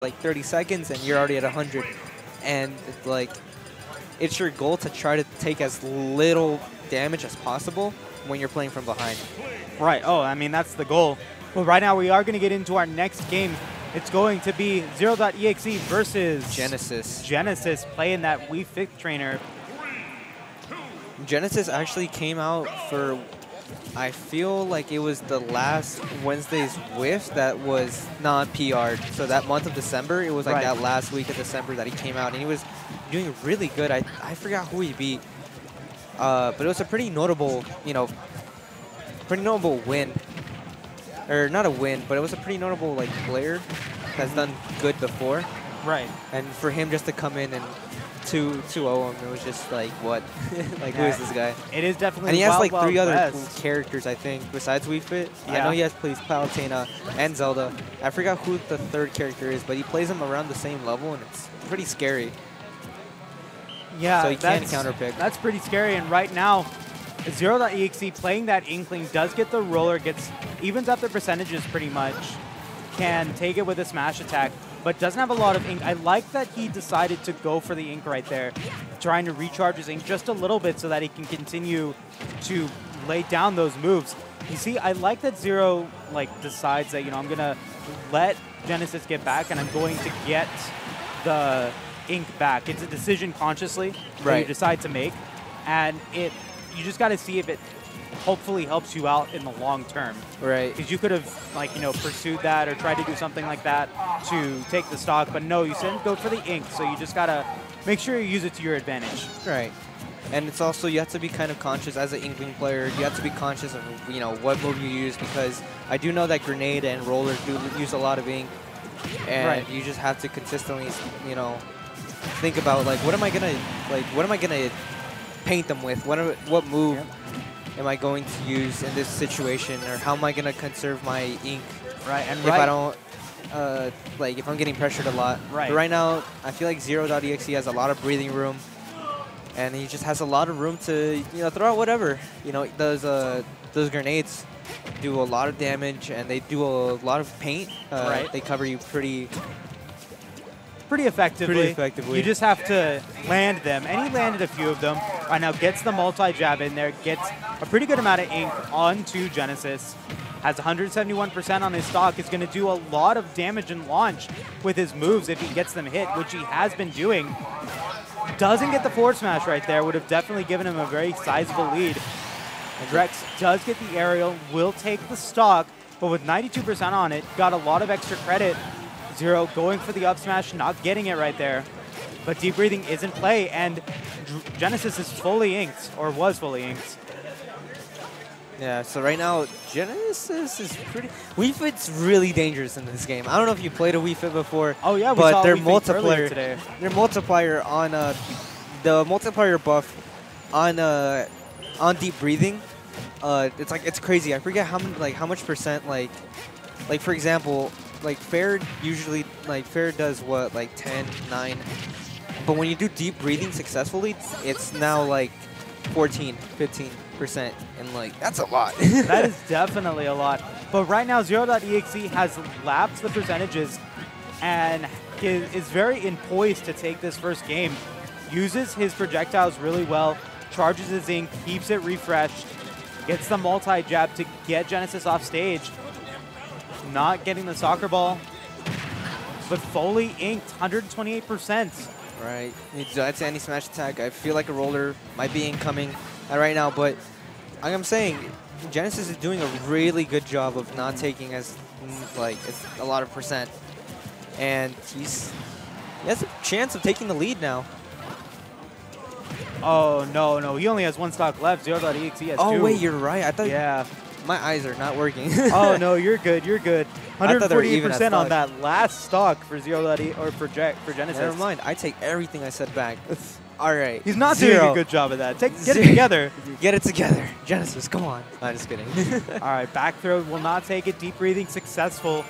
like 30 seconds and you're already at 100. And like, it's your goal to try to take as little damage as possible when you're playing from behind. Right. Oh, I mean, that's the goal. Well, right now we are going to get into our next game. It's going to be Zero.exe versus Genesis playing that Wii Fit Trainer. Genesis actually came out for, I feel like it was the last Wednesday's Whiff that was non-PR'd. So that month of December, it was like that last week of December that he came out, and he was doing really good. I forgot who he beat, but it was a pretty notable, pretty notable win. Or not a win, but it was a pretty notable like player that's done good before. Right. And for him just to come in and 2-0 him, it was just like, what? Like, who is this guy? It is definitely. And he has like 3 other characters, I think, besides Wii Fit. Yeah. I know he plays Palutena and Zelda. I forgot who the 3rd character is, but he plays them around the same level, and it's pretty scary. Yeah, so he can counterpick. That's pretty scary. And right now, Zero.exe playing that Inkling does get the roller, evens up the percentages pretty much, can take it with a smash attack, but doesn't have a lot of ink. I like that he decided to go for the ink right there, trying to recharge his ink just a little bit so that he can continue to lay down those moves. You see, I like that Zero decides that, I'm going to let Genesis get back and I'm going to get the ink back. It's a decision consciously that you decide to make, and you just got to see if it hopefully helps you out in the long term. Right. Because you could have, pursued that or tried to do something like that to take the stock, but no, you said go for the ink, so you just got to make sure you use it to your advantage. Right. And it's also, you have to be kind of conscious as an Inkling player. You have to be conscious of, what move you use, because I do know that Grenade and Roller do use a lot of ink, and you just have to consistently, think about, what am I gonna paint them with? What move am I going to use in this situation, or how am I going to conserve my ink? Right, and if I don't, if I'm getting pressured a lot. Right. But right now, I feel like Zero.exe has a lot of breathing room, and he just has a lot of room to, throw out whatever. Those grenades do a lot of damage, and they do a lot of paint. They cover you pretty effectively. You just have to land them, and he landed a few of them. Right now, gets the multi-jab in there, gets a pretty good amount of ink onto Genesis. Has 171% on his stock. Is going to do a lot of damage in launch with his moves if he gets them hit, which he has been doing. Doesn't get the forward smash right there. Would have definitely given him a very sizable lead. And Drex does get the aerial, will take the stock, but with 92% on it, got a lot of extra credit. Zero going for the up smash, not getting it right there. But deep breathing is in play, and Genesis is fully inked, or was fully inked. Yeah, so right now, Genesis is pretty... Wii Fit's really dangerous in this game. I don't know if you played a Wii Fit before. Oh yeah, we but saw their Wii Fit multiplier today. Their multiplier on the multiplier buff on deep breathing, it's crazy. I forget how much percent for example, Fair usually, Fair does what, 10, 9. But when you do deep breathing successfully, it's now 14, 15%. And that's a lot. That is definitely a lot. But right now, Zero.exe has lapped the percentages and is very poised to take this first game. Uses his projectiles really well, charges his ink, keeps it refreshed, gets the multi-jab to get Genesis off stage. Not getting the soccer ball, but fully inked, 128%. Right. That's anti-smash attack. I feel like a roller might be incoming right now, but like I'm saying, Genesis is doing a really good job of not taking a lot of percent. And he has a chance of taking the lead now. Oh, no. He only has 1 stock left. Zero.exe has 2. Oh, wait, you're right. I thought... Yeah. My eyes are not working. Oh, no, you're good. 148% on that last stock for for Genesis. Never mind. I take everything I said back. All right. He's not doing a good job of that. Get it together. Get it together. Genesis, come on. I'm just kidding. All right, back throw will not take it. Deep breathing successful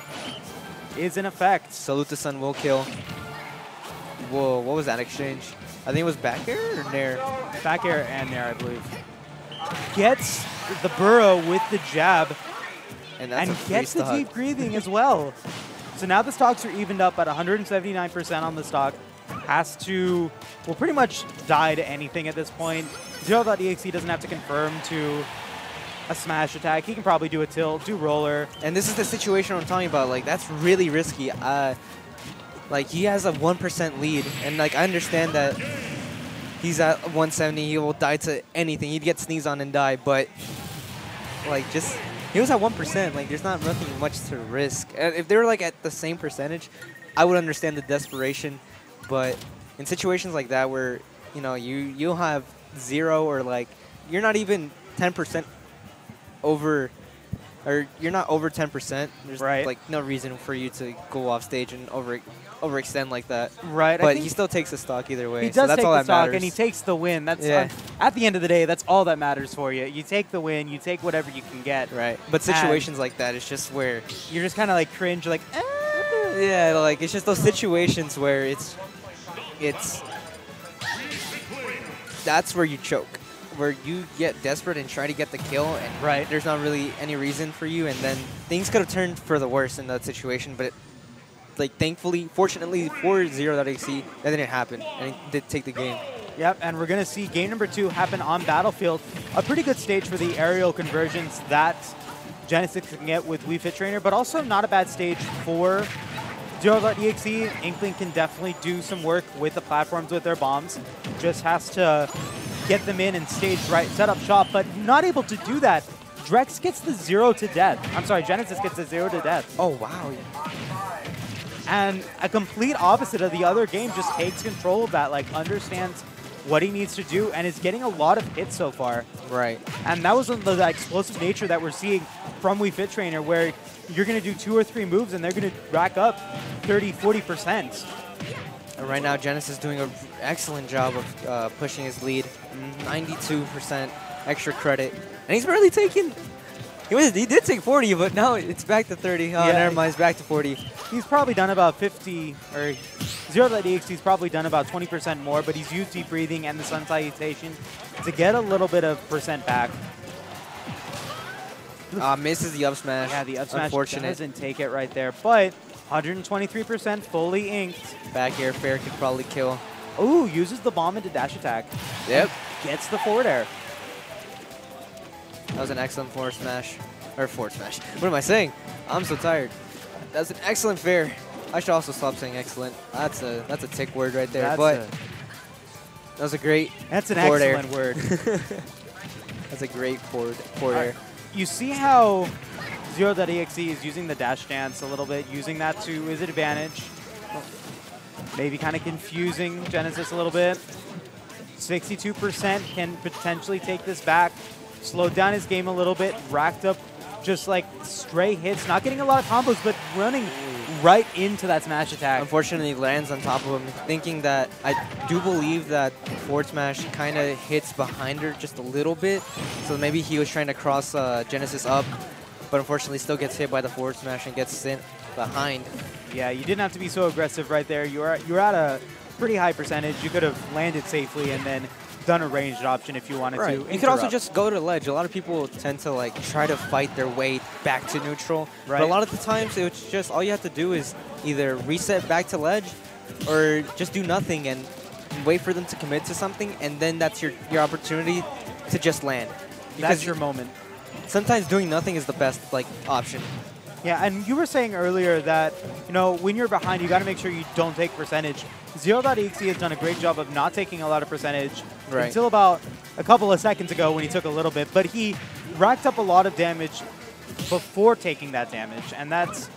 is in effect. Salute the Sun will kill. Whoa, what was that exchange? I think it was back air or nair? Back air and nair, I believe. Gets the burrow with the jab and gets the deep breathing as well. So now the stocks are evened up at 179% on the stock. Will pretty much die to anything at this point. Zero.exe doesn't have to confirm to a smash attack. He can probably do a tilt, do roller. And this is the situation I'm talking about. Like, that's really risky. Like, he has a 1% lead, and like I understand that he's at 170. He will die to anything. He'd get sneezed on and die, but like just he was at 1%. Like, there's not nothing much to risk. And if they were like at the same percentage, I would understand the desperation. But in situations like that where you'll have 0 or like you're not even 10% over, or you're not over 10%. There's like no reason for you to go off stage and overextend like that. Right. But he still takes the stock either way. He does take the stock, matters. and he takes the win. That's at the end of the day, that's all that matters for you. You take the win. You take whatever you can get. Right. But situations like that, it's just where you're just kind of like cringe, like. Yeah, like it's just those situations where that's where you choke, where you get desperate and try to get the kill, and there's not really any reason for you, and then things could have turned for the worse in that situation. But fortunately for Zero.exe, that didn't happen, and it did take the game. Yep, and we're going to see game number 2 happen on Battlefield. A pretty good stage for the aerial conversions that Genesis can get with Wii Fit Trainer, but also not a bad stage for Zero.exe. Inkling can definitely do some work with the platforms with their bombs. Just has to get them in and stage right, set up shop, but not able to do that. Drex gets the 0 to death. I'm sorry, Genesis gets the 0 to death. Oh, wow. And a complete opposite of the other game, just takes control of that, like understands what he needs to do, and is getting a lot of hits so far. Right. And that was the explosive nature that we're seeing from Wii Fit Trainer, where you're going to do 2 or 3 moves and they're going to rack up 30, 40%. And right now, Genesis is doing an excellent job of pushing his lead. 92% extra credit. And he's barely taking... He did take 40, but now it's back to 30. Oh, never mind, it's back to 40. He's probably done about 50, or Zero.exe's probably done about 20% more, but he's used deep breathing and the sun salutation to get a little bit of percent back. Misses the up smash. Yeah, the up smash Unfortunate. Doesn't take it right there, but 123% fully inked. Back air fair could probably kill. Ooh, uses the bomb into dash attack. Yep. Gets the forward air. That was an excellent forward smash. Or forward smash. What am I saying? I'm so tired. That's an excellent fair. I should also stop saying excellent. That's a tick word right there. That was a great That's an excellent word. That's a great forward air. You see how Zero.exe is using the dash dance a little bit, using that to his advantage. Maybe kind of confusing Genesis a little bit. 62% can potentially take this back. Slowed down his game a little bit, racked up just like stray hits, not getting a lot of combos, but running right into that smash attack. Unfortunately, lands on top of him, thinking that I do believe that forward smash kind of hits behind her just a little bit. So maybe he was trying to cross Genesis up, but unfortunately still gets hit by the forward smash and gets sent behind. Yeah, you didn't have to be so aggressive right there. You're at a pretty high percentage. You could have landed safely and then done a ranged option if you wanted to. You could also just go to ledge. A lot of people tend to like try to fight their way back to neutral. But a lot of the times it's just all you have to do is either reset back to ledge or just do nothing and wait for them to commit to something, and then that's your opportunity to just land. Because that's your moment. Sometimes doing nothing is the best option. Yeah, and you were saying earlier that, when you're behind, you got to make sure you don't take percentage. Zero.exe has done a great job of not taking a lot of percentage until about a couple of seconds ago when he took a little bit, but he racked up a lot of damage before taking that damage, and that's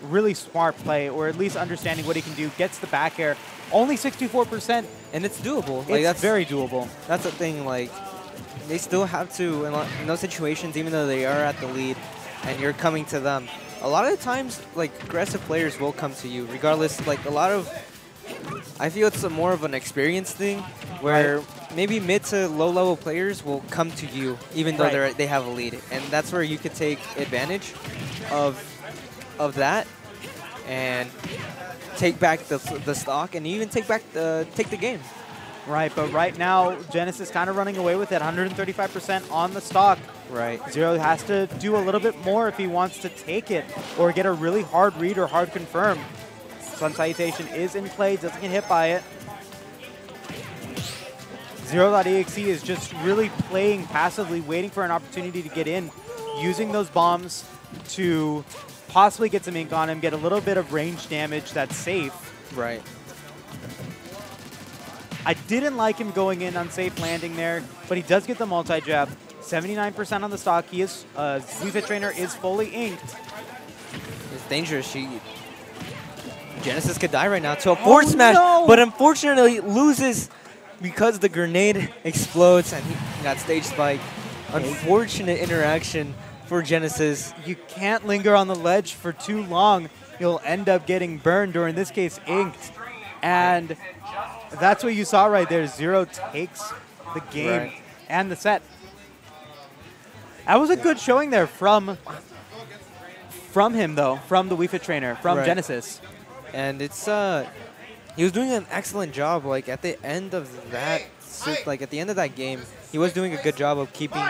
really smart play, or at least understanding what he can do. Gets the back air, only 64%, and it's doable. That's very doable. That's the thing, they still have to, in those situations, even though they are at the lead and you're coming to them, a lot of the times, aggressive players will come to you, regardless. I feel it's more of an experience thing, where maybe mid to low-level players will come to you, even though they have a lead, and that's where you could take advantage of that and take back the stock, and even take the game. Right, but right now, Genesis kind of running away with it, 135% on the stock. Right. Zero has to do a little bit more if he wants to take it or get a really hard read or hard confirm. Sun Salutation is in play, doesn't get hit by it. Zero.exe is just really playing passively, waiting for an opportunity to get in, using those bombs to possibly get some ink on him, get a little bit of range damage that's safe. Right. I didn't like him going in unsafe landing there, but he does get the multi-jab. 79% on the stock. He is, Wii Fit Trainer is fully inked. It's dangerous. Genesis could die right now to a forward smash, no! but unfortunately loses because the grenade explodes and he got stage spike. Unfortunate interaction for Genesis. You can't linger on the ledge for too long. You'll end up getting burned, or in this case, inked. And that's what you saw right there. Zero takes the game and the set. That was a good showing there from him, though, from the Wii Fit Trainer, from Genesis. And it's he was doing an excellent job. Like at the end of that, like at the end of that game, he was doing a good job of keeping